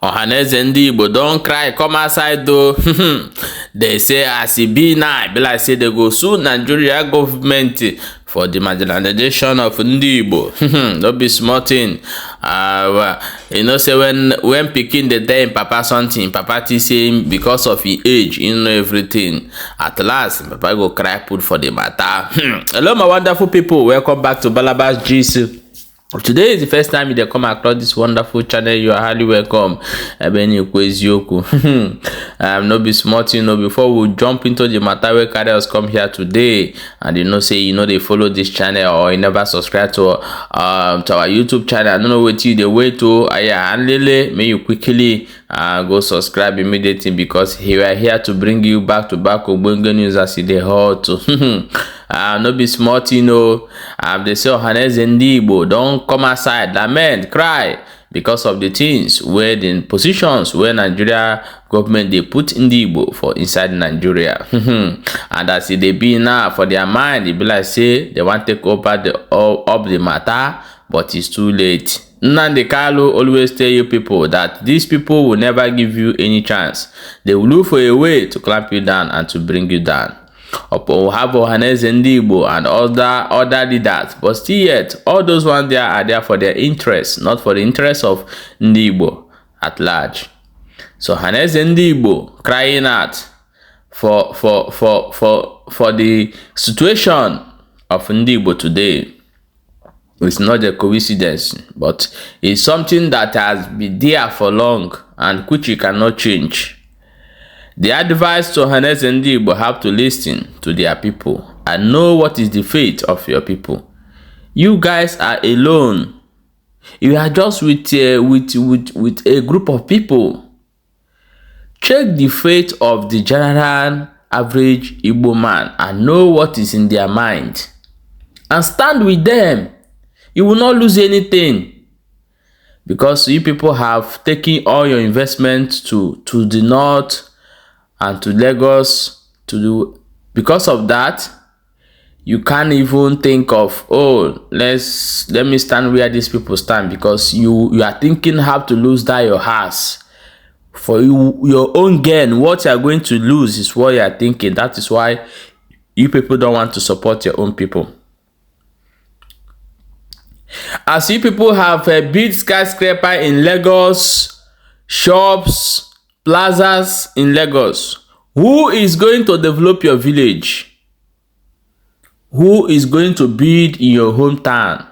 Ohaneze Ndigbo don't cry, come outside though. They say as it be now, be like say they go sue Nigeria government for the marginalization of Ndigbo. Don't be small thing. You know, say when picking the day in Papa something, Papa say him because of his age, you know everything. At last, Papa go cry put for the matter. Hello, my wonderful people. Welcome back to Balabas GC. Today is the first time you come across this wonderful channel. You are highly welcome. No be smart, you know. Before we jump into the matter, we carry us come here today, and you know, say you know they follow this channel or you never subscribe to our YouTube channel. I don't know what you the way to. And Lele, may you quickly go subscribe immediately because we are here to bring you back to back Ogbonge news as it is hot. No be smart, you know. They say Ohaneze Ndigbo don't come outside, lament, cry because of the things where the positions where Nigeria government they put Ndigbo for inside Nigeria. And as they be now for their mind, they be like say they want to take over the matter, but it's too late. Nnamdi Kanu always tell you people that these people will never give you any chance. They will look for a way to clamp you down and to bring you down. We'll have Ohaneze Ndigbo and other leaders, but still yet all those ones there are there for their interest, not for the interest of Ndigbo at large. So Ohaneze Ndigbo crying out for the situation of Ndigbo today. It's not a coincidence, but it's something that has been there for long and which you cannot change. The advice to Ohaneze Ndigbo have to listen to their people and know what is the fate of your people. You guys are alone. You are just with a group of people. Check the fate of the general average Igbo man and know what is in their mind. And stand with them. You will not lose anything. Because you people have taken all your investments to the north and to Lagos because of that, you can't even think of, oh, let me stand where these people stand, because you are thinking how to lose that your house. For your own gain, what you are going to lose is what you are thinking. That is why you people don't want to support your own people. As you people have a big skyscraper in Lagos, shops, plazas in Lagos, who is going to develop your village? Who is going to build in your hometown?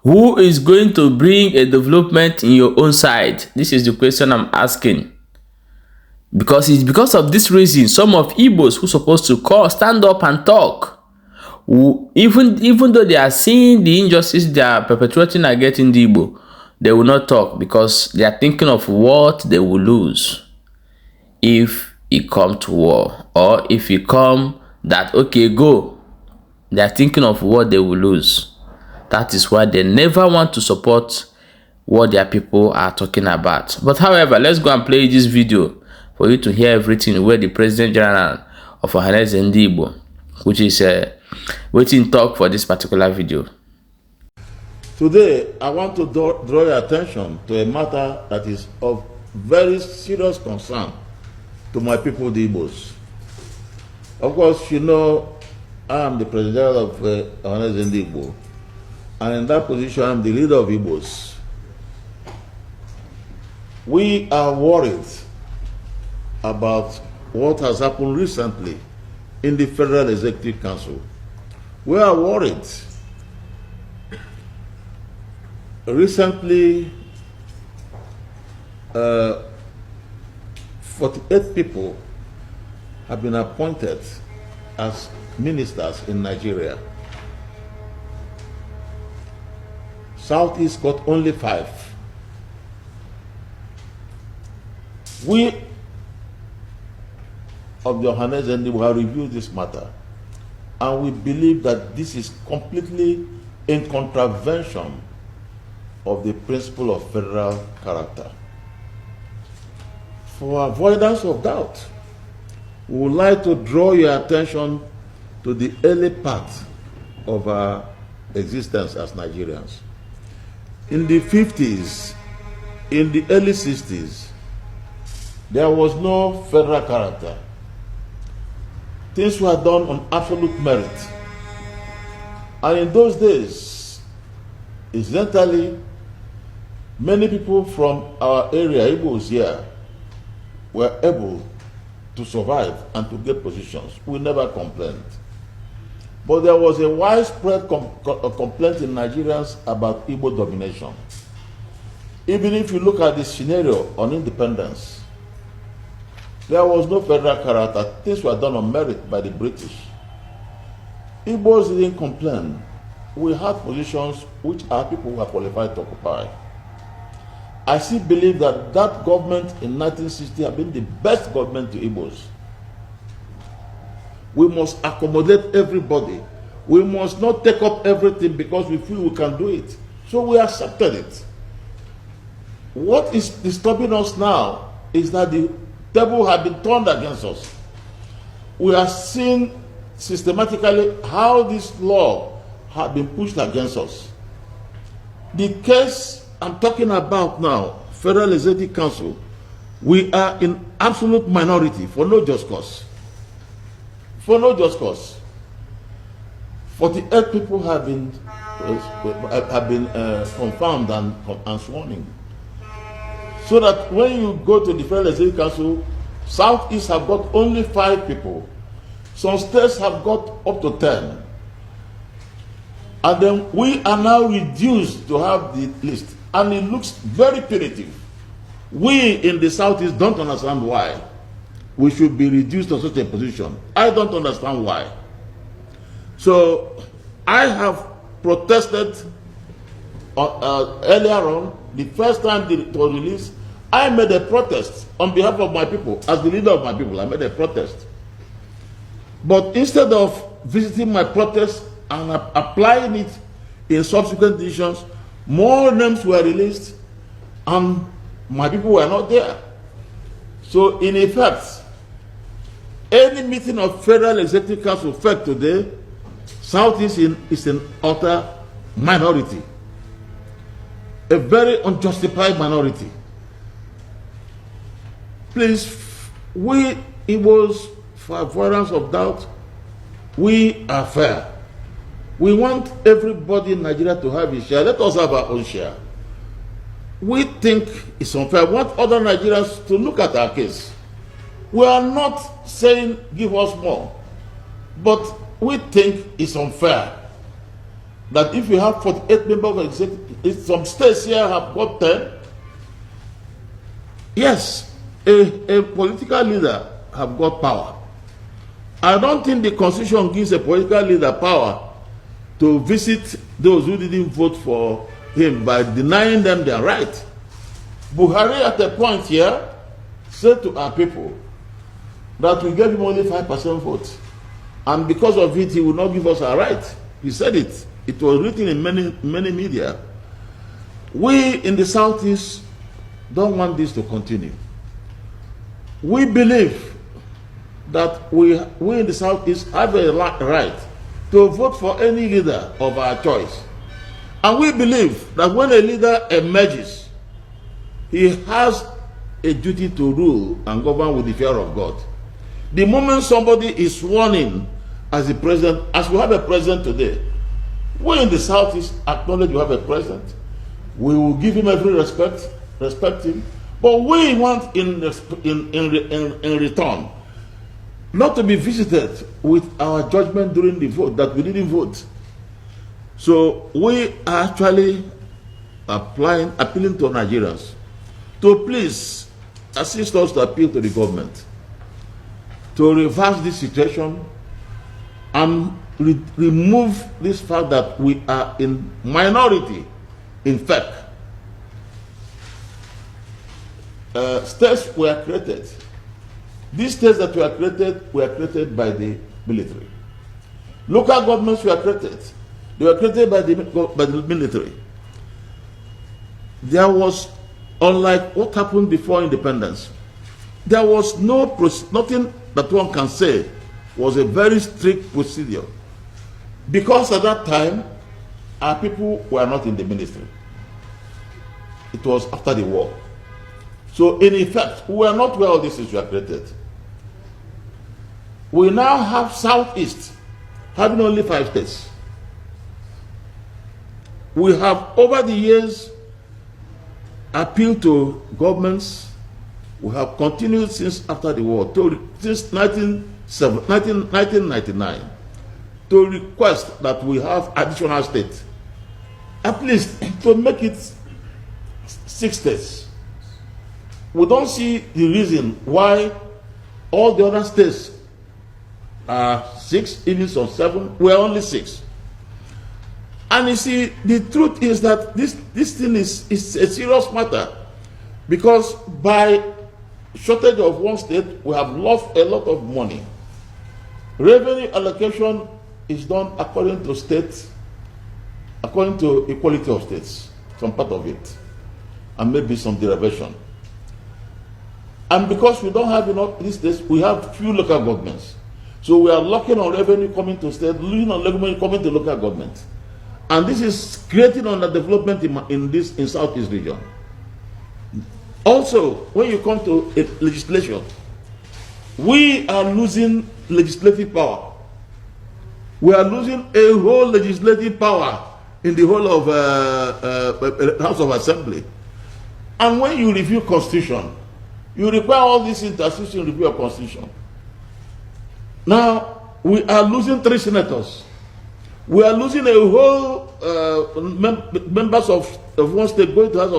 Who is going to bring a development in your own side? This is the question I'm asking. Because it's because of this reason some of Igbos who are supposed to stand up and talk, even though they are seeing the injustice they are perpetuating against Ndigbo, they will not talk because they are thinking of what they will lose if it come to war, or if it come that okay go. They are thinking of what they will lose. That is why they never want to support what their people are talking about. But however, let's go and play this video for you to hear everything where the President General of Ohaneze Ndigbo, which is waiting talk for this particular video. Today, I want to draw your attention to a matter that is of very serious concern to my people, the Igbos. Of course, you know, I am the president of Ohaneze Ndigbo, and in that position, I am the leader of Igbos. We are worried about what has happened recently in the Federal Executive Council. We are worried. Recently, 48 people have been appointed as ministers in Nigeria. Southeast got only 5. We of the Ohaneze Ndigbo have reviewed this matter, and we believe that this is completely in contravention of the principle of federal character. For avoidance of doubt, we would like to draw your attention to the early part of our existence as Nigerians. In the 50s, in the early 60s, there was no federal character. Things were done on absolute merit. And in those days, incidentally, many people from our area, Igbos here, were able to survive and to get positions. We never complained. But there was a widespread complaint in Nigerians about Igbo domination. Even if you look at the scenario on independence, there was no federal character. Things were done on merit by the British. Igbos didn't complain. We had positions which our people were qualified to occupy. I still believe that that government in 1960 had been the best government to Igbos. We must accommodate everybody. We must not take up everything because we feel we can do it. So we accepted it. What is disturbing us now is that the table has been turned against us. We are seeing systematically how this law has been pushed against us. The case I'm talking about now, Federal Executive Council, we are in absolute minority for no just cause. For no just cause. 48 people have been confirmed and sworn in. So that when you go to the Federal Executive Council, Southeast have got only 5 people. Some states have got up to 10. And then we are now reduced to have the list. And it looks very punitive. We in the Southeast don't understand why we should be reduced to such a position. I don't understand why. So I have protested earlier on. The first time it was released, I made a protest on behalf of my people. As the leader of my people, I made a protest. But instead of visiting my protest and applying it in subsequent decisions, more names were released and my people were not there. So in effect, any meeting of Federal Executive Council FEC today, Southeast is an utter minority. A very unjustified minority. Please, we Igbos, for avoidance of doubt, we are fair. We want everybody in Nigeria to have a share. Let us have our own share. We think it's unfair. We want other Nigerians to look at our case. We are not saying give us more, but we think it's unfair that if you have 48 members of executive, some states here have got 10. Yes, a political leader have got power. I don't think the Constitution gives a political leader power to visit those who didn't vote for him by denying them their right. Buhari at a point here said to our people that we gave him only 5% vote. And because of it, he will not give us our right. He said it. It was written in many media. We in the Southeast don't want this to continue. We believe that we in the Southeast have a right to vote for any leader of our choice. And we believe that when a leader emerges, he has a duty to rule and govern with the fear of God. The moment somebody is sworn in as the president, as we have a president today, we in the Southeast acknowledge we have a president. We will give him every respect him. But we want in return not to be visited with our judgment during the vote that we didn't vote. So we are actually appealing to Nigerians to please assist us to appeal to the government to reverse this situation and remove this fact that we are in minority. In fact, states were created. These states that were created by the military. Local governments were created. They were created by the military. There was, unlike what happened before independence, there was nothing that one can say was a very strict procedure. Because at that time, our people were not in the ministry. it was after the war. So in effect, we are not where all these things were created. We now have Southeast having only 5 states. We have over the years appealed to governments. We have continued since after the war, since 1999, to request that we have additional states, at least to make it 6 states. We don't see the reason why all the other states are 6, even some 7. We're only 6. And you see, the truth is that this thing is a serious matter, because by shortage of one state, we have lost a lot of money. Revenue allocation is done according to states, according to equality of states, some part of it, and maybe some derivation. And because we don't have enough these states, we have few local governments. So we are locking on revenue coming to state, losing on revenue coming to local government. And this is creating underdevelopment in Southeast region. Also, when you come to legislation, we are losing legislative power. We are losing a whole legislative power in the whole of House of Assembly. And when you review Constitution, you require all this interstitutional review of Constitution. Now, we are losing 3 senators. We are losing a whole members of one state going to House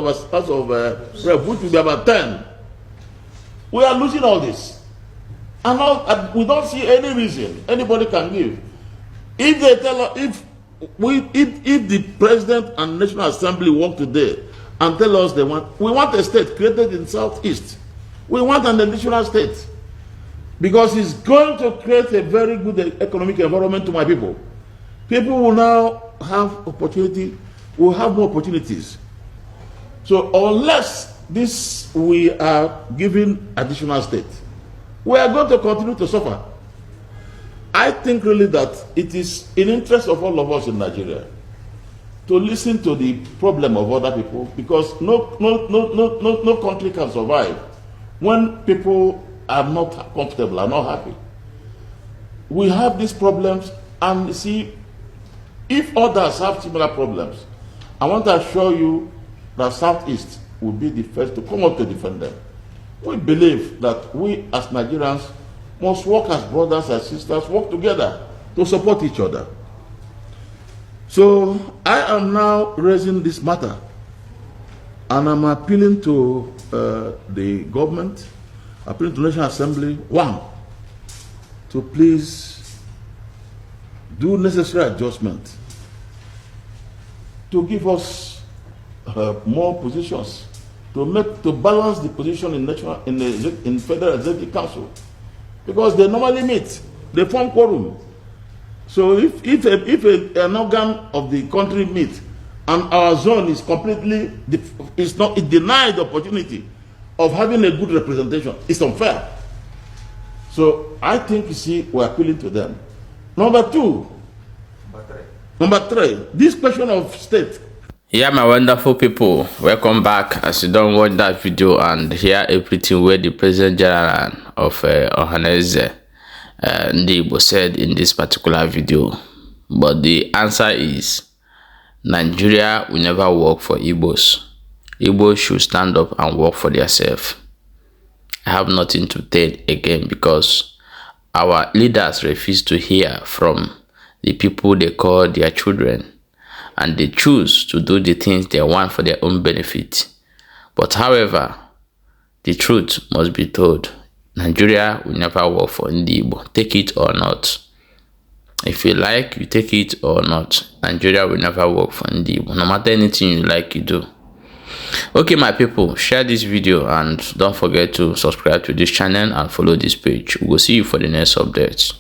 of Rep, which will be about 10. We are losing all this. And we don't see any reason anybody can give. If they tell us, if the President and National Assembly work today and tell us we want a state created in Southeast. We want an additional state, because it's going to create a very good economic environment to my people. People will now have opportunity, will have more opportunities. So unless we are giving additional state, we are going to continue to suffer. I think really that it is in interest of all of us in Nigeria to listen to the problem of other people, because no country can survive when people are not comfortable, are not happy. We have these problems, and you see, if others have similar problems, I want to assure you that Southeast will be the first to come up to defend them. We believe that we as Nigerians must work as brothers and sisters, work together to support each other. So I am now raising this matter, and I'm appealing to the government, appealing to the National Assembly, to please do necessary adjustment to give us more positions, to balance the position in Federal Executive Council, because they normally meet, they form quorum. So if an organ of the country meets and our zone is completely, it denied the opportunity of having a good representation, it's unfair. So I think, you see, we're appealing to them. Number 3, this question of state. Yeah, my wonderful people, welcome back. As you don't watch that video and hear everything where the President General of Ohaneze Ndigbo said in this particular video. But the answer is, Nigeria will never work for Igbos. Igbos should stand up and work for themselves. I have nothing to tell again, because our leaders refuse to hear from the people they call their children, and they choose to do the things they want for their own benefit. But however, the truth must be told. Nigeria will never work for Ndigbo. Take it or not. If you like, you take it or not. Nigeria will never work for Ndigbo. No matter anything you like, you do. Okay, my people, share this video and don't forget to subscribe to this channel and follow this page. We'll see you for the next updates.